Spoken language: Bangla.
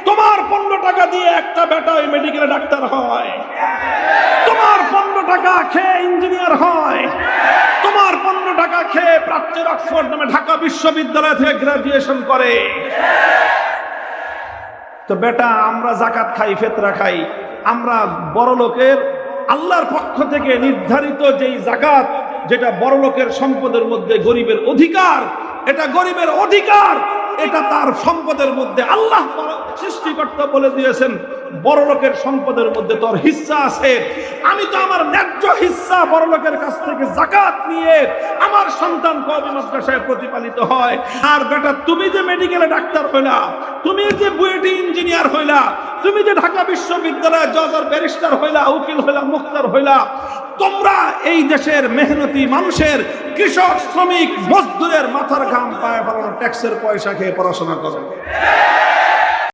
তোমার 15 টাকা দিয়ে একটা বেটা ওই মেডিকেলে ডাক্তার হয়, তোমার 15 টাকা খেয়ে ইঞ্জিনিয়ার হয়, তোমার 15 টাকা খেয়ে প্রাচ্যের অক্সফোর্ড নামে ঢাকা বিশ্ববিদ্যালয় থেকে গ্রাজুয়েশন করে। তো বেটা আমরা জাকাত খাই, ফিতরা খাই, আমরা বড় লোকের আল্লাহর পক্ষ থেকে নির্ধারিত যেই জাকাত, যেটা বড় লোকের সম্পদের মধ্যে গরিবের অধিকার, এটা গরিবের অধিকার, এটা তার সম্পদের মধ্যে আল্লাহ সৃষ্টিকর্তা বলে দিয়েছেন বড় লোকের সম্পদের মধ্যে তোর হিস্সা আছে। আমি তো আমার ন্যায্য হিস্সা বড় লোকের কাছ থেকে জাকাত নিয়ে আমার সন্তান কওমি মাদ্রাসায় প্রতিপালিত হয়। আর বেটা তুমি যে মেডিকেলে ডাক্তার হইলা, তুমি যে বুয়েটে ইঞ্জিনিয়ার হইলা, তুমি যে ঢাকা বিশ্ববিদ্যালয়ে জজ আর ব্যারিস্টার হইলা, উকিল হইলা, মুখতার হইলা, তোমরা এই দেশের মেহনতি মানুষের, কৃষক, শ্রমিক, মজদুরের মাথার ঘাম পায়ে ফেলানো ট্যাক্সের পয়সা খেয়ে পড়াশোনা করো।